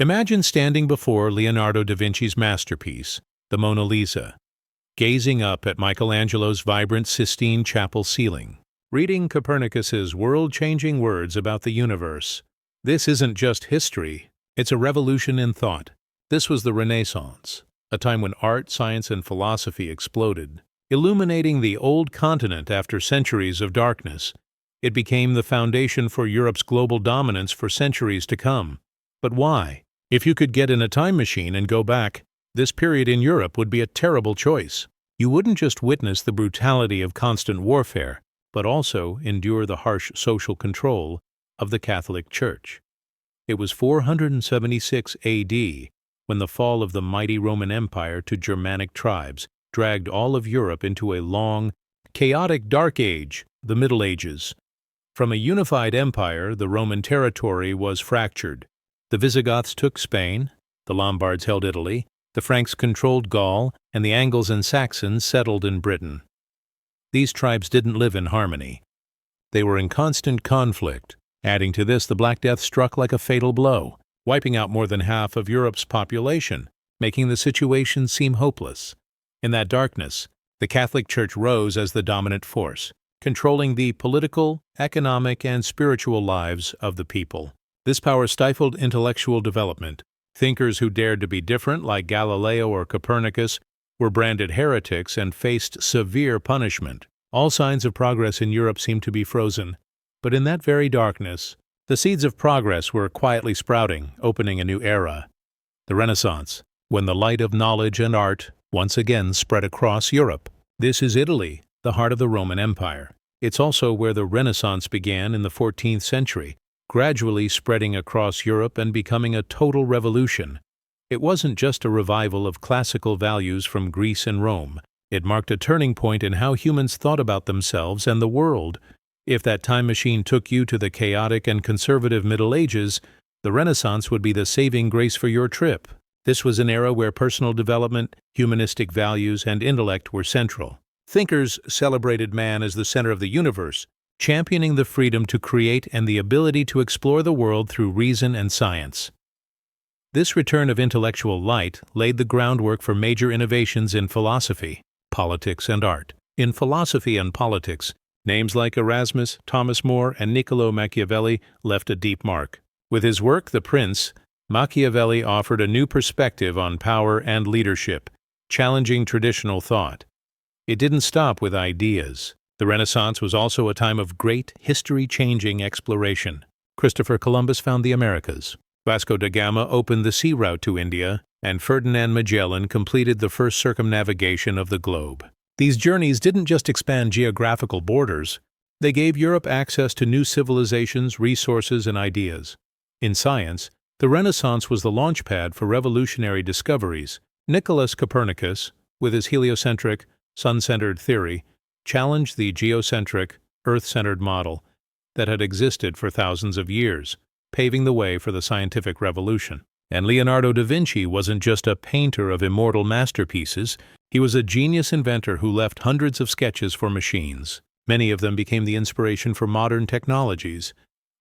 Imagine standing before Leonardo da Vinci's masterpiece, the Mona Lisa, gazing up at Michelangelo's vibrant Sistine Chapel ceiling, reading Copernicus's world-changing words about the universe. This isn't just history, it's a revolution in thought. This was the Renaissance, a time when art, science, and philosophy exploded, illuminating the old continent after centuries of darkness. It became the foundation for Europe's global dominance for centuries to come. But why? If you could get in a time machine and go back, this period in Europe would be a terrible choice. You wouldn't just witness the brutality of constant warfare, but also endure the harsh social control of the Catholic Church. It was 476 A.D. when the fall of the mighty Roman Empire to Germanic tribes dragged all of Europe into a long, chaotic dark age, the Middle Ages. From a unified empire, the Roman territory was fractured. The Visigoths took Spain, the Lombards held Italy, the Franks controlled Gaul, and the Angles and Saxons settled in Britain. These tribes didn't live in harmony. They were in constant conflict. Adding to this, the Black Death struck like a fatal blow, wiping out more than half of Europe's population, making the situation seem hopeless. In that darkness, the Catholic Church rose as the dominant force, controlling the political, economic, and spiritual lives of the people. This power stifled intellectual development. Thinkers who dared to be different, like Galileo or Copernicus, were branded heretics and faced severe punishment. All signs of progress in Europe seemed to be frozen. But in that very darkness, the seeds of progress were quietly sprouting, opening a new era. The Renaissance, when the light of knowledge and art once again spread across Europe. This is Italy, the heart of the Roman Empire. It's also where the Renaissance began in the 14th century, gradually spreading across Europe and becoming a total revolution. It wasn't just a revival of classical values from Greece and Rome. It marked a turning point in how humans thought about themselves and the world. If that time machine took you to the chaotic and conservative Middle Ages, the Renaissance would be the saving grace for your trip. This was an era where personal development, humanistic values, and intellect were central. Thinkers celebrated man as the center of the universe, championing the freedom to create and the ability to explore the world through reason and science. This return of intellectual light laid the groundwork for major innovations in philosophy, politics, and art. In philosophy and politics, names like Erasmus, Thomas More, and Niccolo Machiavelli left a deep mark. With his work, The Prince, Machiavelli offered a new perspective on power and leadership, challenging traditional thought. It didn't stop with ideas. The Renaissance was also a time of great, history-changing exploration. Christopher Columbus found the Americas. Vasco da Gama opened the sea route to India, and Ferdinand Magellan completed the first circumnavigation of the globe. These journeys didn't just expand geographical borders, they gave Europe access to new civilizations, resources, and ideas. In science, the Renaissance was the launchpad for revolutionary discoveries. Nicholas Copernicus, with his heliocentric, sun-centered theory, challenged the geocentric, earth-centered model that had existed for thousands of years, paving the way for the scientific revolution. And Leonardo da Vinci wasn't just a painter of immortal masterpieces, he was a genius inventor who left hundreds of sketches for machines. Many of them became the inspiration for modern technologies.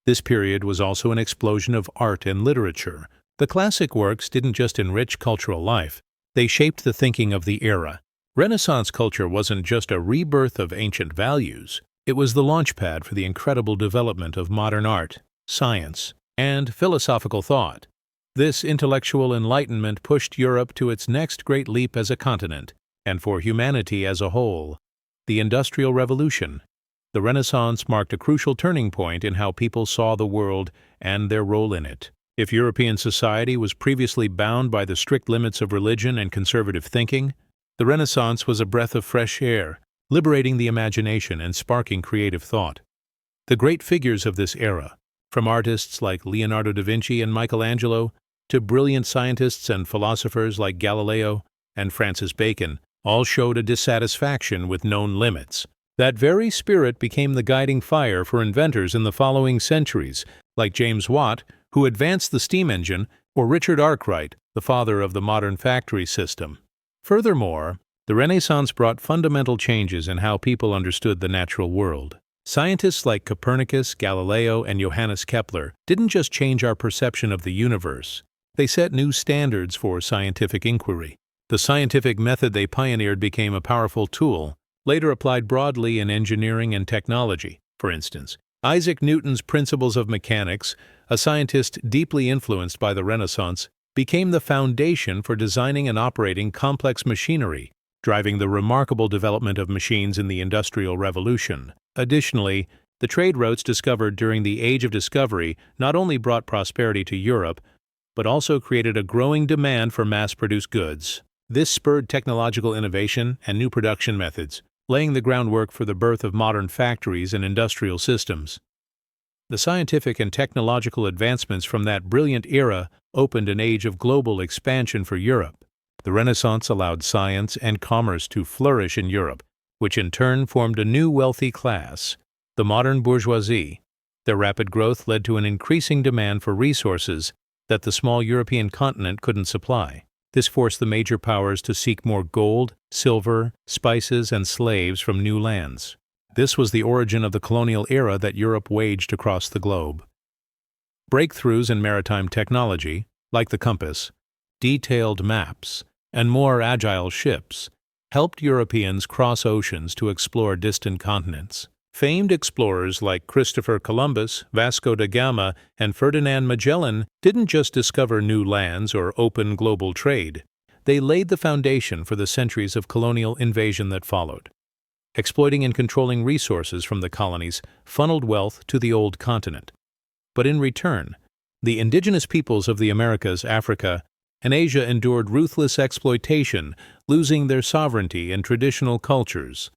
This period was also an explosion of art and literature. The classic works didn't just enrich cultural life, they shaped the thinking of the era. Renaissance culture wasn't just a rebirth of ancient values, it was the launchpad for the incredible development of modern art, science, and philosophical thought. This intellectual enlightenment pushed Europe to its next great leap as a continent, and for humanity as a whole, the Industrial Revolution. The Renaissance marked a crucial turning point in how people saw the world and their role in it. If European society was previously bound by the strict limits of religion and conservative thinking, the Renaissance was a breath of fresh air, liberating the imagination and sparking creative thought. The great figures of this era, from artists like Leonardo da Vinci and Michelangelo to brilliant scientists and philosophers like Galileo and Francis Bacon, all showed a dissatisfaction with known limits. That very spirit became the guiding fire for inventors in the following centuries, like James Watt, who advanced the steam engine, or Richard Arkwright, the father of the modern factory system. Furthermore, the Renaissance brought fundamental changes in how people understood the natural world. Scientists like Copernicus, Galileo, and Johannes Kepler didn't just change our perception of the universe, They set new standards for scientific inquiry. The scientific method they pioneered became a powerful tool, later applied broadly in engineering and technology. For instance, Isaac Newton's principles of mechanics, a scientist deeply influenced by the Renaissance, became the foundation for designing and operating complex machinery, driving the remarkable development of machines in the Industrial Revolution. Additionally, the trade routes discovered during the Age of Discovery not only brought prosperity to Europe, but also created a growing demand for mass-produced goods. This spurred technological innovation and new production methods, laying the groundwork for the birth of modern factories and industrial systems. The scientific and technological advancements from that brilliant era opened an age of global expansion for Europe. The Renaissance allowed science and commerce to flourish in Europe, which in turn formed a new wealthy class, the modern bourgeoisie. Their rapid growth led to an increasing demand for resources that the small European continent couldn't supply. This forced the major powers to seek more gold, silver, spices, and slaves from new lands. This was the origin of the colonial era that Europe waged across the globe. Breakthroughs in maritime technology, like the compass, detailed maps, and more agile ships, helped Europeans cross oceans to explore distant continents. Famed explorers like Christopher Columbus, Vasco da Gama, and Ferdinand Magellan didn't just discover new lands or open global trade. They laid the foundation for the centuries of colonial invasion that followed. Exploiting and controlling resources from the colonies funneled wealth to the old continent. But in return, the indigenous peoples of the Americas, Africa, and Asia endured ruthless exploitation, losing their sovereignty and traditional cultures.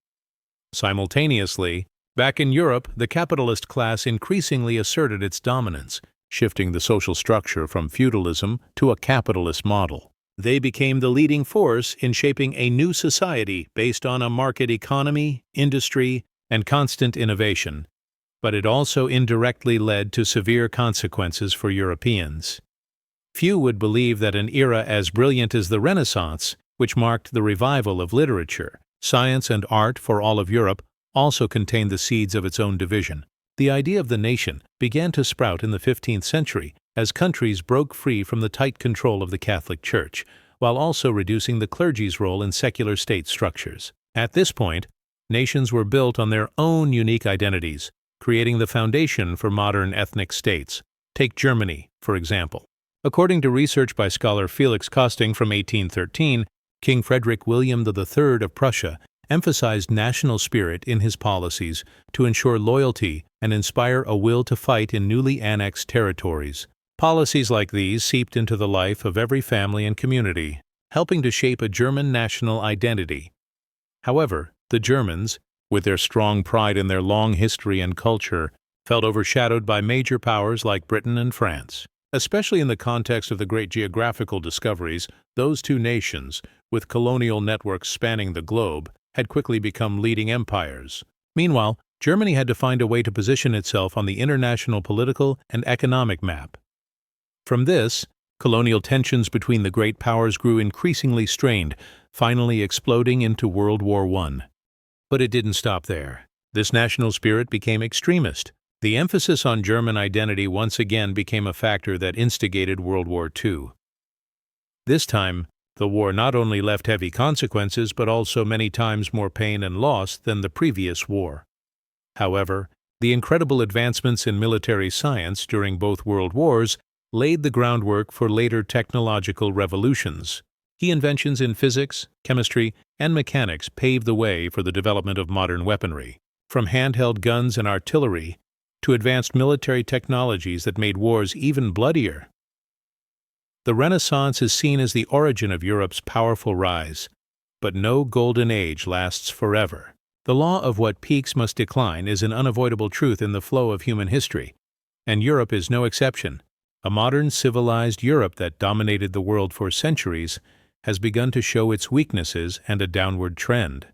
Simultaneously, back in Europe, the capitalist class increasingly asserted its dominance, shifting the social structure from feudalism to a capitalist model. They became the leading force in shaping a new society based on a market economy, industry, and constant innovation. But it also indirectly led to severe consequences for Europeans. Few would believe that an era as brilliant as the Renaissance, which marked the revival of literature, science, and art for all of Europe, also contained the seeds of its own division. The idea of the nation began to sprout in the 15th century as countries broke free from the tight control of the Catholic Church, while also reducing the clergy's role in secular state structures. At this point, nations were built on their own unique identities, creating the foundation for modern ethnic states. Take Germany, for example. According to research by scholar Felix Kosting from 1813, King Frederick William III of Prussia emphasized national spirit in his policies to ensure loyalty and inspire a will to fight in newly annexed territories. Policies like these seeped into the life of every family and community, helping to shape a German national identity. However, the Germans, with their strong pride in their long history and culture, felt overshadowed by major powers like Britain and France. Especially in the context of the great geographical discoveries, those two nations, with colonial networks spanning the globe, had quickly become leading empires. Meanwhile, Germany had to find a way to position itself on the international political and economic map. From this, colonial tensions between the great powers grew increasingly strained, finally exploding into World War I. But it didn't stop there. This national spirit became extremist. The emphasis on German identity once again became a factor that instigated World War II. This time, the war not only left heavy consequences but also many times more pain and loss than the previous war. However, the incredible advancements in military science during both world wars laid the groundwork for later technological revolutions. Key inventions in physics, chemistry, and mechanics paved the way for the development of modern weaponry, from handheld guns and artillery to advanced military technologies that made wars even bloodier. The Renaissance is seen as the origin of Europe's powerful rise, but no golden age lasts forever. The law of what peaks must decline is an unavoidable truth in the flow of human history, and Europe is no exception. A modern civilized Europe that dominated the world for centuries has begun to show its weaknesses and a downward trend.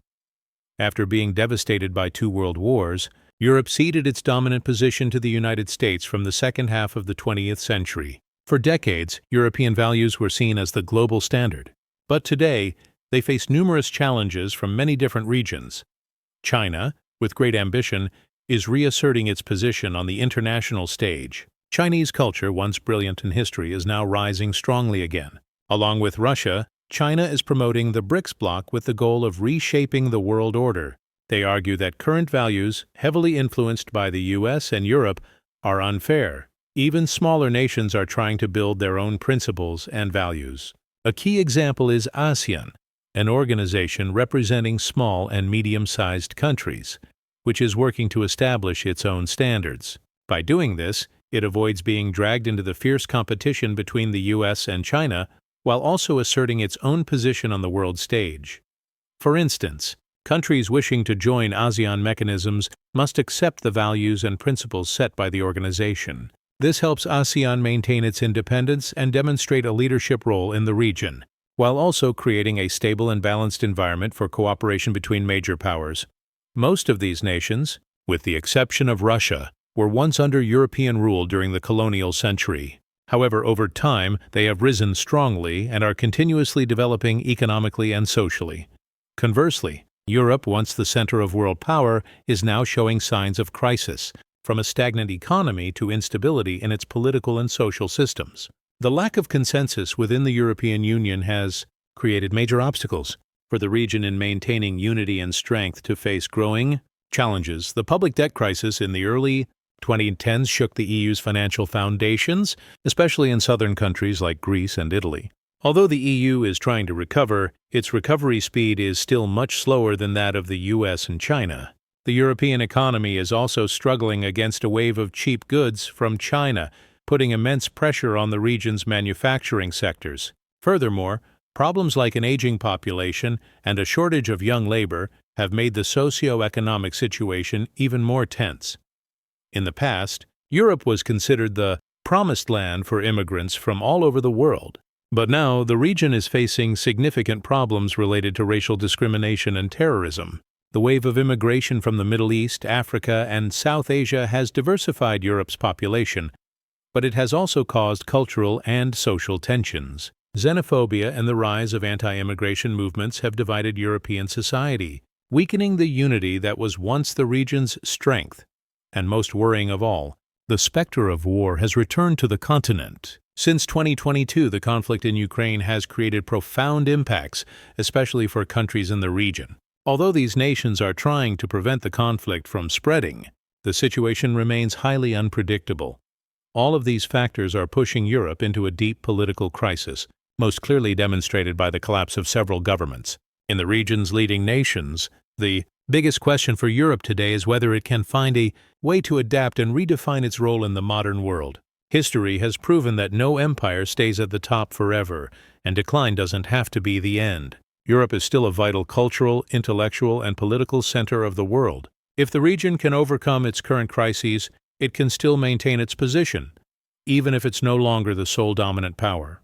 After being devastated by 2 world wars, Europe ceded its dominant position to the United States from the second half of the 20th century. For decades, European values were seen as the global standard. But today, they face numerous challenges from many different regions. China, with great ambition, is reasserting its position on the international stage. Chinese culture, once brilliant in history, is now rising strongly again. Along with Russia, China is promoting the BRICS bloc with the goal of reshaping the world order. They argue that current values, heavily influenced by the US and Europe, are unfair. Even smaller nations are trying to build their own principles and values. A key example is ASEAN, an organization representing small and medium-sized countries, which is working to establish its own standards. By doing this, it avoids being dragged into the fierce competition between the US and China, while also asserting its own position on the world stage. For instance, countries wishing to join ASEAN mechanisms must accept the values and principles set by the organization. This helps ASEAN maintain its independence and demonstrate a leadership role in the region, while also creating a stable and balanced environment for cooperation between major powers. Most of these nations, with the exception of Russia, were once under European rule during the colonial century. However, over time, they have risen strongly and are continuously developing economically and socially. Conversely, Europe, once the center of world power, is now showing signs of crisis, from a stagnant economy to instability in its political and social systems. The lack of consensus within the European Union has created major obstacles for the region in maintaining unity and strength to face growing challenges. The public debt crisis in the early 2010s shook the EU's financial foundations, especially in southern countries like Greece and Italy. Although the EU is trying to recover, its recovery speed is still much slower than that of the US and China. The European economy is also struggling against a wave of cheap goods from China, putting immense pressure on the region's manufacturing sectors. Furthermore, problems like an aging population and a shortage of young labor have made the socio-economic situation even more tense. In the past, Europe was considered the promised land for immigrants from all over the world. But now the region is facing significant problems related to racial discrimination and terrorism. The wave of immigration from the Middle East, Africa, and South Asia has diversified Europe's population, but it has also caused cultural and social tensions. Xenophobia and the rise of anti-immigration movements have divided European society, weakening the unity that was once the region's strength. And most worrying of all, the specter of war has returned to the continent. Since 2022, the conflict in Ukraine has created profound impacts, especially for countries in the region. Although these nations are trying to prevent the conflict from spreading, the situation remains highly unpredictable. All of these factors are pushing Europe into a deep political crisis, most clearly demonstrated by the collapse of several governments. In the region's leading nations, the biggest question for Europe today is whether it can find a way to adapt and redefine its role in the modern world. History has proven that no empire stays at the top forever, and decline doesn't have to be the end. Europe is still a vital cultural, intellectual, and political center of the world. If the region can overcome its current crises, it can still maintain its position, even if it's no longer the sole dominant power.